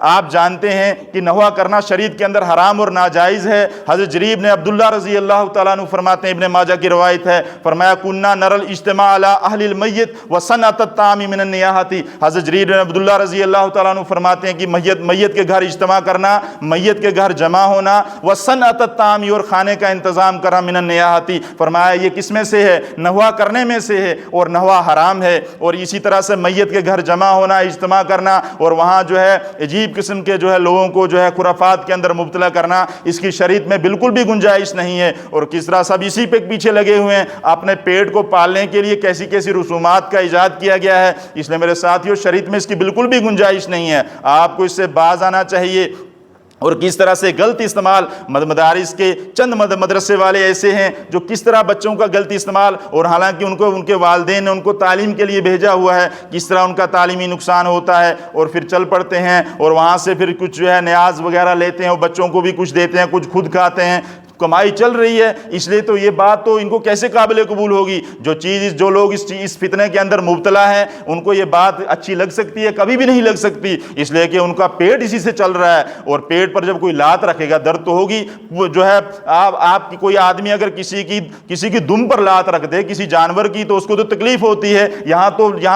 آپ جانتے ہیں کہ نحوہ کرنا شریعت کے اندر حرام اور ناجائز ہے۔ حضرت جریر بن عبداللہ رضی اللہ تعالیٰ عنہ فرماتے ہیں، ابن ماجہ کی روایت ہے، فرمایا کننا نر الاجتماع علی اہل المیت وصنعۃ الطعام من النیاحۃ۔ حضرت جریر بن عبداللہ رضی اللہ تعالیٰ عنہ فرماتے ہیں کہ میت کے گھر اجتماع کرنا، میت کے گھر جمع ہونا، وصنعۃ الطعام اور کھانے کا انتظام کرنا، من النیاحۃ، فرمایا یہ کس میں سے ہے؟ نحوہ کرنے میں سے ہے، اور نحوہ حرام ہے۔ اور اسی طرح سے میت کے گھر جمع ہونا، اجتماع کرنا، اور وہاں جو ہے عجیب قسم کے جو ہے لوگوں کو جو ہے خرافات کے اندر مبتلا کرنا، اس کی شریعت میں بالکل بھی گنجائش نہیں ہے۔ اور کس طرح سب اسی پہ پیچھے لگے ہوئے ہیں، اپنے پیٹ کو پالنے کے لیے کیسی کیسی رسومات کا ایجاد کیا گیا ہے، اس لیے میرے ساتھیوں شریعت میں اس کی بالکل بھی گنجائش نہیں ہے۔ آپ کو اس سے باز آنا چاہیے۔ اور کس طرح سے غلط استعمال، مدارس کے چند مدرسے والے ایسے ہیں جو کس طرح بچوں کا غلط استعمال، اور حالانکہ ان کے والدین نے ان کو تعلیم کے لیے بھیجا ہوا ہے، کس طرح ان کا تعلیمی نقصان ہوتا ہے، اور پھر چل پڑتے ہیں اور وہاں سے پھر کچھ جو ہے نیاز وغیرہ لیتے ہیں، اور بچوں کو بھی کچھ دیتے ہیں، کچھ خود کھاتے ہیں، کمائی چل رہی ہے۔ اس لیے تو یہ بات تو ان کو کیسے قابل قبول ہوگی؟ جو لوگ اس فتنے کے اندر مبتلا ہیں، ان کو یہ بات اچھی لگ سکتی ہے؟ کبھی بھی نہیں لگ سکتی، اس لیے کہ ان کا پیٹ اسی سے چل رہا ہے، اور پیٹ پر جب کوئی لات رکھے گا درد تو ہوگی۔ وہ جو ہے آپ کی کوئی آدمی اگر کسی کی دم پر لات رکھ دے، کسی جانور کی، تو اس کو تو تکلیف ہوتی ہے، یہاں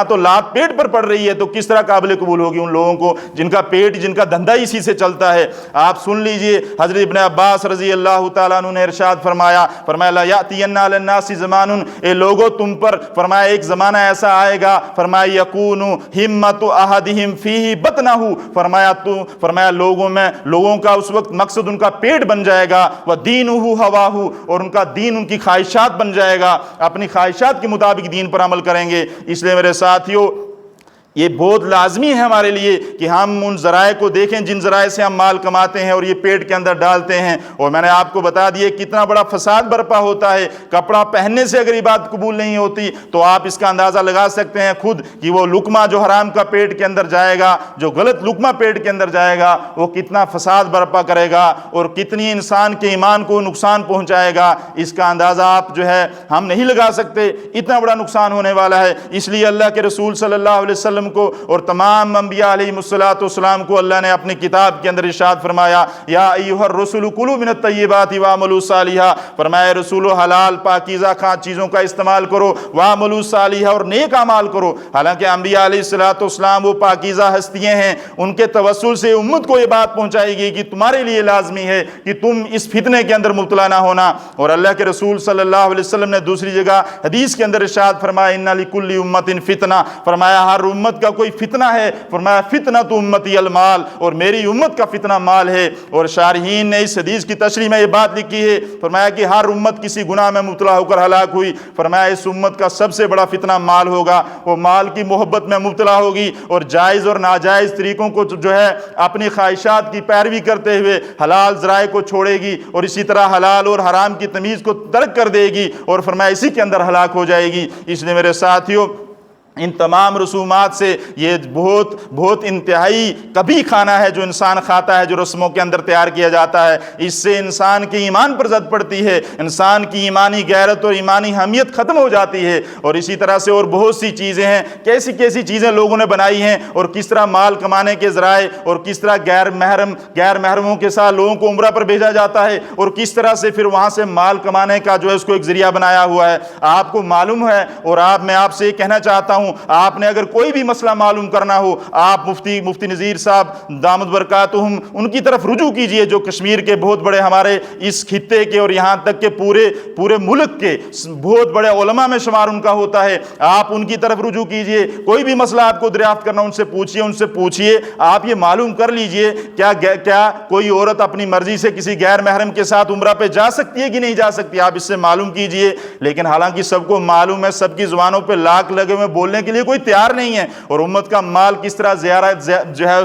تو لات پیٹ پر پڑ رہی ہے، تو کس طرح قابل قبول ہوگی ان لوگوں کو جن کا پیٹ، جن کا دھندا اسی سے چلتا ہے؟ آپ سن لیجئے، حضرت ابن عباس رضی اللہ تعالیٰ عنہ نے ارشاد فرمایا لا یاتین علی الناس زمان، اے لوگو تم پر، فرمایا ایک زمانہ ایسا آئے گا، فرمایا یکون ہمت احدہم فیہ بطنہ، فرمایا لوگوں کا اس وقت مقصد ان کا پیٹ بن جائے گا، ودینہ ہواہ، اور ان کا دین ان کی خواہشات بن جائے گا، اپنی خواہشات کے مطابق دین پر عمل کریں گے۔ اس لیے میرے ساتھیوں یہ بہت لازمی ہے ہمارے لیے کہ ہم ان ذرائع کو دیکھیں جن ذرائع سے ہم مال کماتے ہیں اور یہ پیٹ کے اندر ڈالتے ہیں۔ اور میں نے آپ کو بتا دیا کتنا بڑا فساد برپا ہوتا ہے۔ کپڑا پہننے سے اگر عبادت قبول نہیں ہوتی تو آپ اس کا اندازہ لگا سکتے ہیں خود کہ وہ لقمہ جو حرام کا پیٹ کے اندر جائے گا، جو غلط لقمہ پیٹ کے اندر جائے گا، وہ کتنا فساد برپا کرے گا اور کتنی انسان کے ایمان کو نقصان پہنچائے گا، اس کا اندازہ آپ جو ہے ہم نہیں لگا سکتے، اتنا بڑا نقصان ہونے والا ہے۔ اس لیے اللہ کے رسول صلی اللہ علیہ وسلم کو اور تمام انبیاء علیہ الصلوۃ کو اللہ نے اپنی کتاب کے اندر ارشاد فرمایا، یا ایھا الرسل کلوا من الطیبات واعملوا صالحا، فرمایا رسولو حلال پاکیزہ چیزوں کا استعمال کرو، واعملوا صالحا، اور نیک اعمال کرو۔ حالانکہ انبیاء علیہ الصلوۃ وہ پاکیزہ ہستیاں ہیں، ان کے توسل سے امت کو یہ بات پہنچائی گئی کہ تمہارے لیے لازمی ہے کہ تم اس فتنے کے اندر مبتلا نہ ہونا۔ اور اللہ کے رسول صلی اللہ علیہ وسلم نے دوسری جگہ حدیث کے اندر ارشاد فرمایا، ان لکل امت فتنہ، فرمایا ہر امت کا کوئی فتنہ ہے، فرمایا فتنۃ امتی المال، اور میری امت کا فتنہ مال ہے۔ اور شارحین نے اس حدیث کی تشریح میں یہ بات لکھی ہے، فرمایا کہ ہر امت کسی گناہ میں مبتلا ہو کر ہلاک ہوئی، فرمایا اس امت کا سب سے بڑا فتنہ مال ہوگا، وہ مال کی محبت میں مبتلا ہوگی اور جائز اور ناجائز طریقوں کو جو ہے اپنی خواہشات کی پیروی کرتے ہوئے حلال ذرائع کو چھوڑے گی، اور اسی طرح حلال اور حرام کی تمیز کو ترک کر دے گی، اور فرمایا اسی کے اندر ہلاک ہو جائے گی۔ اس لیے میرے ساتھیوں ان تمام رسومات سے یہ بہت انتہائی کبھی کھانا ہے جو انسان کھاتا ہے، جو رسموں کے اندر تیار کیا جاتا ہے، اس سے انسان کے ایمان پر زد پڑتی ہے، انسان کی ایمانی غیرت اور ایمانی حمیت ختم ہو جاتی ہے۔ اور اسی طرح سے اور بہت سی چیزیں ہیں، کیسی کیسی چیزیں لوگوں نے بنائی ہیں، اور کس طرح مال کمانے کے ذرائع، اور کس طرح غیر محرموں کے ساتھ لوگوں کو عمرہ پر بھیجا جاتا ہے، اور کس طرح سے پھر وہاں سے مال کمانے کا جو ہے اس کو ایک ذریعہ بنایا ہوا ہے۔ آپ کو معلوم ہے، اور میں آپ سے یہ کہنا چاہتا ہوں، آپ نے اگر کوئی بھی مسئلہ معلوم کرنا ہو، آپ مفتی نذیر صاحب دامت برکاتہم ان کی طرف رجوع کیجئے، جو کشمیر کے بہت بڑے ہمارے اس خطے کے اور یہاں تک کہ پورے ملک کے بہت بڑے علماء میں شمار ان کا ہوتا ہے۔ آپ ان کی طرف رجوع کیجئے، کوئی بھی مسئلہ آپ کو دریافت کرنا ان سے پوچھئے، آپ یہ معلوم کر لیجئے کیا کوئی عورت اپنی مرضی سے کسی غیر محرم کے ساتھ عمرہ پہ جا سکتی ہے کہ نہیں جا سکتی، آپ اس سے معلوم کیجئے۔ لیکن حالانکہ سب کو معلوم ہے، سب کی زبانوں پہ لاک لگے ہوئے بولنے کے لیے کوئی تیار نہیں ہے، اور امت کا مال کس طرح جو ہے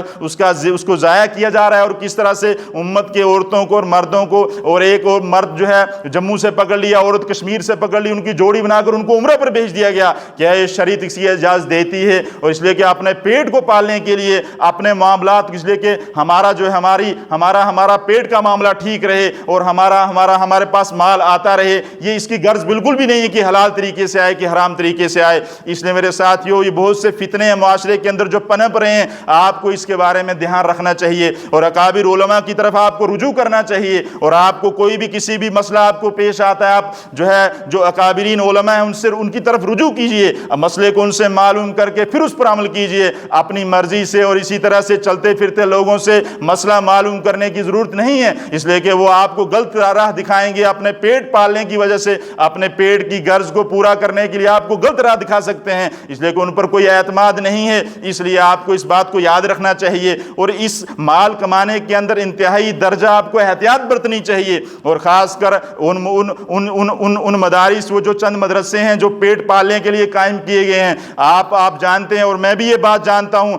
اس کو ضائع کیا جا رہا ہے، اور کس طرح سے امت کے عورتوں کو اور مردوں کو، اور ایک اور مرد جو ہے جموں سے پکڑ لیا، عورت کشمیر سے پکڑ لی، ان کی جوڑی بنا کر ان کو عمرہ پر بھیج دیا گیا۔ کیا یہ شریعت اسی اجازت دیتی ہے؟ اور اس لیے کہ اپنے پیٹ کو پالنے کے لیے، اپنے معاملات، اس لیے کہ ہمارا پیٹ کا معاملہ ٹھیک رہے اور ہمارے پاس مال آتا رہے، یہ اس کی غرض بالکل بھی نہیں ہے کہ حلال طریقے سے آئے کہ حرام طریقے سے آئے۔ اس لیے میرے ساتھیوں یہ بہت سے فتنے ہیں معاشرے کے اندر جو پنپ رہے ہیں، آپ کو اس کے بارے میں دھیان رکھنا چاہیے اور اکابر علماء کی طرف آپ کو رجوع کرنا چاہیے، اور آپ کو کوئی بھی کسی بھی مسئلہ آپ کو پیش آتا ہے، آپ جو اکابرین علماء ہیں ان کی طرف رجوع کیجئے، مسئلے کو ان سے معلوم کر کے پھر اس پر عمل کیجئے۔ اپنی مرضی سے اور اسی طرح سے چلتے پھرتے لوگوں سے مسئلہ معلوم کرنے کی ضرورت نہیں ہے، اس لیے کہ وہ آپ کو غلط راہ دکھائیں گے، اپنے پیٹ پالنے کی وجہ سے، اپنے پیٹ کی غرض کو پورا کرنے کے لیے آپ کو غلط راہ دکھا سکتے ہیں، اس لیے کہ ان پر کوئی اعتماد نہیں ہے۔ اس لیے آپ کو اس بات کو یاد رکھنا چاہیے، اور اس مال کمانے کے اندر انتہائی درجہ آپ کو احتیاط برتنی چاہیے، اور خاص کر ان مدارس، وہ جو چند مدرسے ہیں جو پیٹ پالنے کے لیے قائم کیے گئے ہیں، آپ جانتے ہیں اور میں بھی یہ بات جانتا ہوں،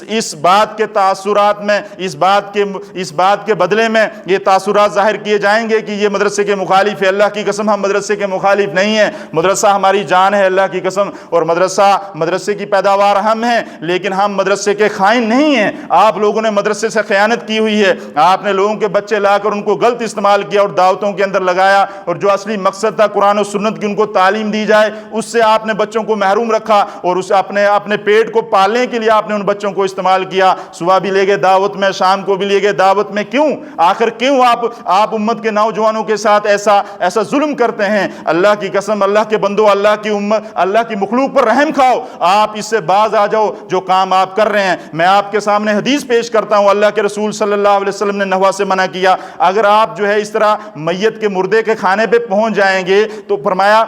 اس بات کے تاثرات میں، اس بات کے بدلے میں یہ تاثرات ظاہر کیے جائیں گے کہ یہ مدرسے کے مخالف ہے۔ اللہ کی قسم ہم مدرسے کے مخالف نہیں ہیں، مدرسہ ہماری جان ہے اللہ کی قسم، اور مدرسے کی پیداوار ہم ہیں، لیکن ہم مدرسے کے خائن نہیں ہیں۔ آپ لوگوں نے مدرسے سے خیانت کی ہوئی ہے، آپ نے لوگوں کے بچے لا کر ان کو غلط استعمال کیا اور دعوتوں کے اندر لگایا، اور جو اصلی مقصد تھا قرآن و سنت کی ان کو تعلیم دی جائے، اس سے آپ نے بچوں کو محروم رکھا، اور اسے اپنے پیٹ کو پالنے کے لیے آپ نے ان بچوں کو استعمال کیا۔ صبح بھی لے گئے دعوت میں، شام کو بھی لے گئے دعوت میں، کیوں؟ آخر کیوں آپ امت کے نوجوانوں کے ساتھ ایسا ظلم کرتے ہیں؟ اللہ کی قسم، اللہ کے بندو، اللہ کی امت، اللہ کی مخلوق پر رحم کھاؤ، آپ اس سے باز آ جاؤ جو کام آپ کر رہے ہیں۔ میں آپ کے سامنے حدیث پیش کرتا ہوں، اللہ کے رسول صلی اللہ علیہ وسلم نے نحوا سے منع کیا۔ اگر آپ اس طرح میت کے مردے کے کھانے پہ پہنچ جائیں گے تو فرمایا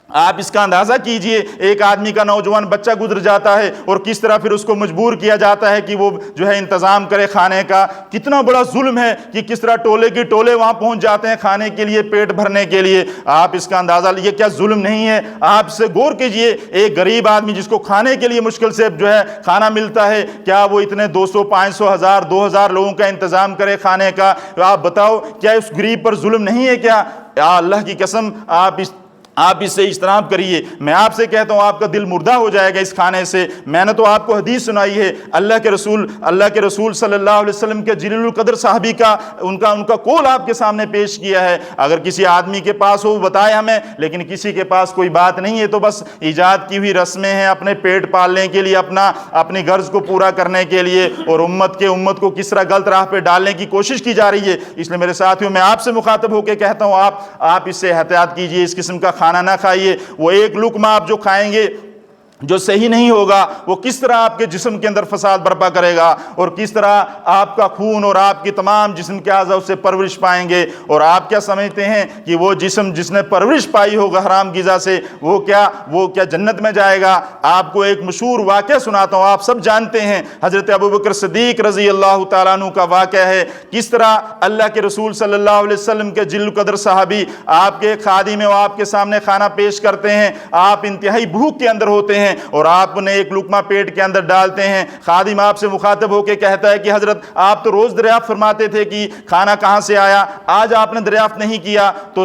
آپ اس کا اندازہ کیجئے، ایک آدمی کا نوجوان بچہ گزر جاتا ہے اور کس طرح پھر اس کو مجبور کیا جاتا ہے کہ وہ انتظام کرے کھانے کا۔ کتنا بڑا ظلم ہے کہ کس طرح ٹولے کی ٹولے وہاں پہنچ جاتے ہیں کھانے کے لیے، پیٹ بھرنے کے لیے۔ آپ اس کا اندازہ لیجئے، کیا ظلم نہیں ہے؟ آپ سے غور کیجئے، ایک غریب آدمی جس کو کھانے کے لیے مشکل سے کھانا ملتا ہے، کیا وہ اتنے 200 500 1000 2000 لوگوں کا انتظام کرے کھانے کا؟ آپ بتاؤ، کیا اس غریب پر ظلم نہیں ہے کیا؟ اللہ کی قسم، آپ اس سے اجتناب کریے۔ میں آپ سے کہتا ہوں آپ کا دل مردہ ہو جائے گا اس کھانے سے۔ میں نے تو آپ کو حدیث سنائی ہے، اللہ کے رسول صلی اللہ علیہ وسلم کے جلیل القدر صحابی کا ان کا قول آپ کے سامنے پیش کیا ہے۔ اگر کسی آدمی کے پاس ہو بتائے ہمیں، لیکن کسی کے پاس کوئی بات نہیں ہے، تو بس ایجاد کی ہوئی رسمیں ہیں اپنے پیٹ پالنے کے لیے، اپنی غرض کو پورا کرنے کے لیے، اور امت کو کس طرح غلط راہ پہ ڈالنے کی کوشش کی جا رہی ہے۔ اس لیے میرے ساتھیوں، میں آپ سے مخاطب ہو کے کہتا ہوں، آپ اس سے احتیاط کیجئے، اس قسم کا کھانا نہ کھائیے۔ وہ ایک لقمہ آپ جو کھائیں گے جو صحیح نہیں ہوگا، وہ کس طرح آپ کے جسم کے اندر فساد برپا کرے گا، اور کس طرح آپ کا خون اور آپ کی تمام جسم کے اعضاء سے پرورش پائیں گے۔ اور آپ کیا سمجھتے ہیں کہ وہ جسم جس نے پرورش پائی ہوگا حرام غذا سے، وہ کیا جنت میں جائے گا؟ آپ کو ایک مشہور واقعہ سناتا ہوں، آپ سب جانتے ہیں، حضرت ابوبکر صدیق رضی اللہ تعالیٰ عنہ کا واقعہ ہے، کس طرح اللہ کے رسول صلی اللہ علیہ وسلم کے جلیل القدر صحابی آپ کے خادم میں آپ کے سامنے کھانا پیش کرتے ہیں، آپ انتہائی بھوک کے اندر ہوتے ہیں، اور آپ نے ایک لقمہ پیٹ کے اندر ڈالتے ہیں۔ خادم آپ سے مخاطب ہو کے کہتا ہے کہ حضرت آپ تو روز دریافت فرماتے تھے کہ کھانا کہاں سے آیا، آج آپ نے دریافت نہیں کیا۔ تو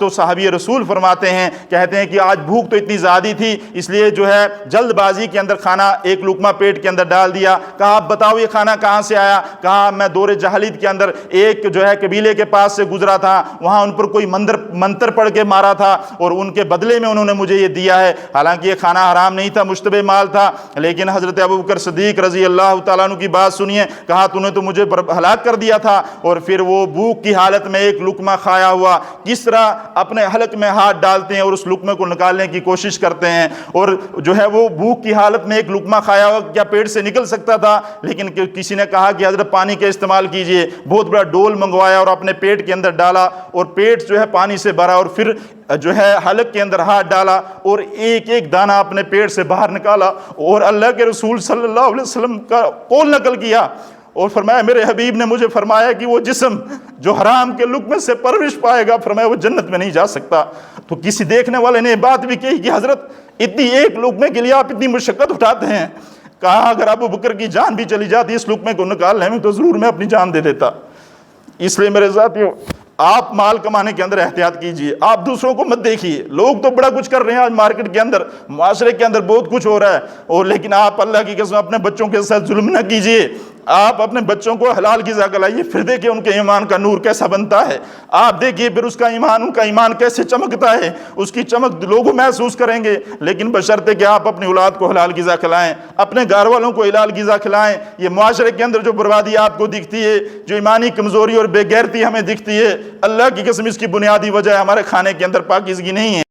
صحابی رسول فرماتے ہیں، کہتے ہیں کہ آج بھوک تو اتنی زیادہ تھی، اس لیے جلد بازی کے اندر کھانا ایک لقمہ پیٹ کے اندر ڈال دیا۔ کہا آپ بتاؤ یہ کھانا کہاں سے آیا؟ کہا میں دور جاہلیت کے اندر ایک قبیلے کے پاس سے گزرا تھا، وہاں ان پر کوئی منتر پڑھ کے مارا تھا، اور ان کے بدلے میں انہوں نے مجھے یہ دیا ہے۔ حالانکہ یہ کھانا حرام نہیں تھا، مشتبہ مال تھا، لیکن حضرت ابوبکر صدیق رضی اللہ تعالیٰ عنہ کی بات سنیے، کہا تو نے تو مجھے ہلاک کر دیا تھا، اور پھر وہ بھوک کی حالت میں ایک لقمہ کھایا ہوا کس طرح اپنے حلق میں ہاتھ ڈالتے ہیں اور اس لقمے کو نکالنے کی کوشش کرتے ہیں، اور وہ بھوک کی حالت میں ایک لقمہ کھایا ہوا کیا پیٹ سے نکل سکتا تھا؟ لیکن کسی نے کہا کہ حضرت پانی کا استعمال کیجئے، بہت بڑا ڈول منگوایا اور اپنے پیٹ کے اندر ڈالا، اور پیٹ پانی سے بھرا، اور پھر حلق کے اندر ہاتھ ڈالا اور ایک ایک دانہ اپنے پیٹ سے باہر نکالا، اور اللہ کے رسول صلی اللہ علیہ وسلم کا قول نقل کیا، اور فرمایا میرے حبیب نے مجھے فرمایا کہ وہ جسم جو حرام کے لقمے سے پرورش پائے گا، فرمایا وہ جنت میں نہیں جا سکتا۔ تو کسی دیکھنے والے نے بات بھی کہی کہ حضرت اتنی ایک لقمے کے لیے آپ اتنی مشقت اٹھاتے ہیں؟ کہا اگر ابو بکر کی جان بھی چلی جاتی اس لقمے کو نکالنے میں تو ضرور میں اپنی جان دے دیتا۔ اس لیے میرے ساتھیوں، آپ مال کمانے کے اندر احتیاط کیجئے، آپ دوسروں کو مت دیکھیے۔ لوگ تو بڑا کچھ کر رہے ہیں آج مارکیٹ کے اندر، معاشرے کے اندر بہت کچھ ہو رہا ہے، اور لیکن آپ اللہ کی قسم اپنے بچوں کے ساتھ ظلم نہ کیجئے۔ آپ اپنے بچوں کو حلال غذا کھلائیے، پھر دیکھیے ان کے ایمان کا نور کیسا بنتا ہے، آپ دیکھیے پھر ان کا ایمان کیسے چمکتا ہے، اس کی چمک لوگ محسوس کریں گے۔ لیکن بشرطے کہ آپ اپنی اولاد کو حلال غذا کھلائیں، اپنے گھر والوں کو حلال غذا کھلائیں۔ یہ معاشرے کے اندر جو بربادی آپ کو دکھتی ہے، جو ایمانی کمزوری اور بے غیرتی ہمیں دکھتی ہے، اللہ کی قسم اس کی بنیادی وجہ ہمارے کھانے کے اندر پاکیزگی نہیں ہے۔